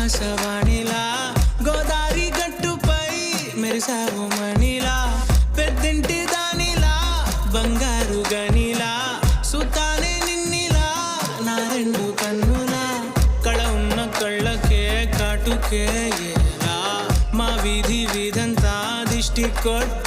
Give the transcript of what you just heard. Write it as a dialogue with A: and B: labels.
A: ఆకాశవాణిలా గోదారి గట్టుపై మెరిసావు మణిలా పెద్దింటి దానిలా బంగారు గనిలా సుతానే నిన్నిలా నా రెండు కన్నులా కళ ఉన్న కళ్ళకే కాటుకే ఎలా మా వీధి వీధంతా దిష్టి కొట్టు